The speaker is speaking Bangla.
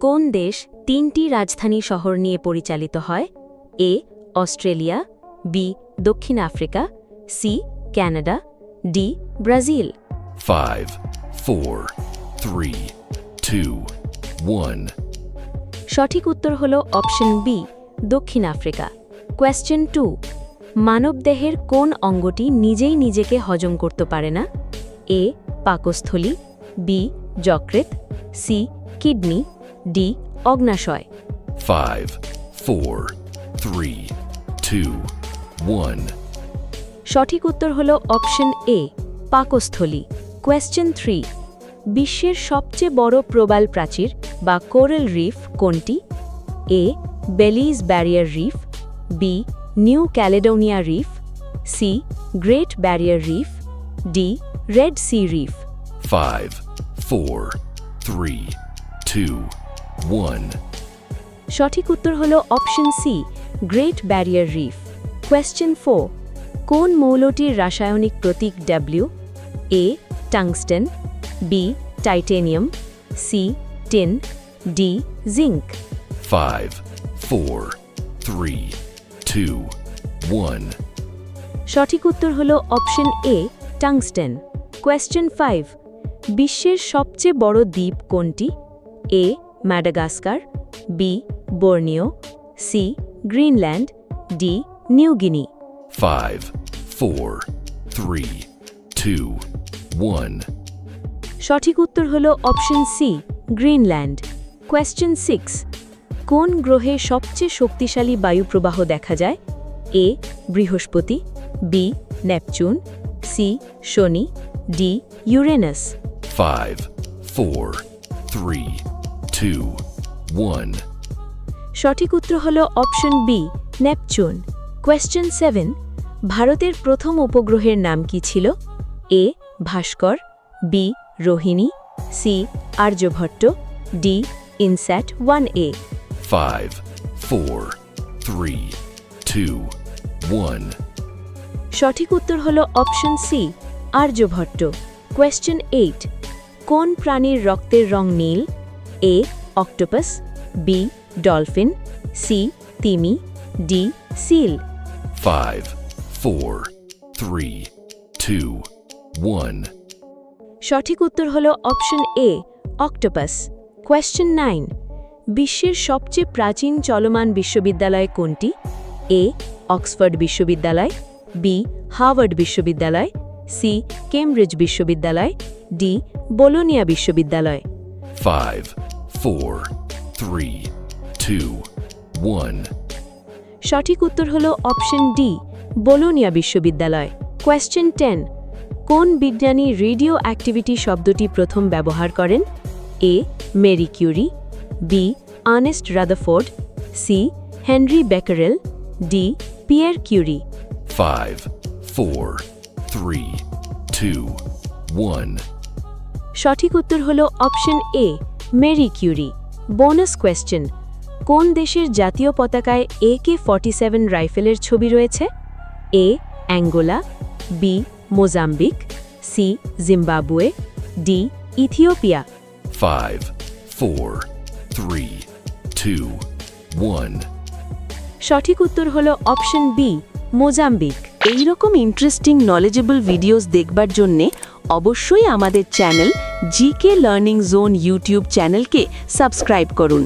কোন দেশ তিনটি রাজধানী শহর নিয়ে পরিচালিত হয়? এ অস্ট্রেলিয়া, বি দক্ষিণ Africa, C Canada, D Brazil. 5, 4, 3, 2, 1. সঠিক উত্তর হল অপশন বি দক্ষিণ আফ্রিকা। কোয়েশ্চেন 2, মানবদেহের কোন অঙ্গটি নিজেই নিজেকে হজম করতে পারে না? এ পাকস্থলী, বি যকৃৎ, সি কিডনি, ডি অগ্নাশয়। 5, 4, 3, 2, 1. সঠিক উত্তর হল অপশন এ পাকস্থলী। কোয়েশ্চেন 3, বিশ্বের সবচেয়ে বড় প্রবাল প্রাচীর বা কোরাল রিফ কোনটি? A Belize barrier reef, B New Caledonia reef, C Great Barrier Reef, D Red Sea reef. 5, 4, 3, 2, 1. সঠিক উত্তর হল option C Great Barrier Reef. Question 4, কোন মৌলটির রাসায়নিক প্রতীক W? A tungsten, B titanium, C tin, D zinc. 5, 4, 3, 2, 1. সঠিক উত্তর হল অপশন এ টাংস্টেন। কোয়েশ্চেন 5, বিশ্বের সবচেয়ে বড় দ্বীপ কোনটি? A Madagascar, B Borneo, C Greenland, D New Guinea. 5, 4, 3, 2, 1. সঠিক উত্তর হল অপশন সি গ্রিনল্যান্ড। কোয়েশ্চেন 6, কোন গ্রহে সবচেয়ে শক্তিশালী বায়ুপ্রবাহ দেখা যায়? এ বৃহস্পতি, বি নেপচুন, সি শনি, ডি ইউরেনাস। 5, 4, 3, 2, 1. সঠিক উত্তর হল অপশন বি নেপচুন। কোয়েশ্চেন 7, ভারতের প্রথম উপগ্রহের নাম কি ছিল? A Bhaskara, B Rohini, C Aryabhata, D INSAT 1A। 5, 4, 3, 2, 1. সঠিক উত্তর হল অপশন সি আর্যভট্ট। কোয়েশ্চেন 8, কোন প্রাণীর রক্তের রং নীল? A octopus, B dolphin, C তিমি, ডি সিল। 5, 4, 3, 2, 1. সঠিক উত্তর হল অপশন এ অক্টোপাস। কোয়েশ্চেন 9, বিশ্বের সবচেয়ে প্রাচীন চলমান বিশ্ববিদ্যালয় কোনটি? এ অক্সফোর্ড বিশ্ববিদ্যালয়, বি হার্ভার্ড বিশ্ববিদ্যালয়, সি কেমব্রিজ বিশ্ববিদ্যালয়, ডি বোলোনিয়া বিশ্ববিদ্যালয়। 5, 4, 3, 2, 1. সঠিক উত্তর হল অপশন ডি বোলোনিয়া বিশ্ববিদ্যালয়। কোয়েশ্চেন 10, কোন বিজ্ঞানী রেডিও অ্যাক্টিভিটি শব্দটি প্রথম ব্যবহার করেন? A Marie Curie, B Ernest Rutherford, C Henri Becquerel, D Pierre Curie. 5, 4, 3, 2, 1. সঠিক উত্তর হল option A Marie Curie. Bonus question, কোন দেশের জাতীয় পতাকায় AK-47 রাইফেলের ছবি রয়েছে? A Angola, B Mozambique, C Zimbabwe, D Ethiopia. 5, 4, 3, 2, 1. সঠিক উত্তর হল অপশন বি মোজাম্বিক। এই রকম ইন্টারেস্টিং নলেজেবল ভিডিওস দেখবার জন্যে অবশ্যই আমাদের channel GK learning zone YouTube চ্যানেলকে সাবস্ক্রাইব করুন।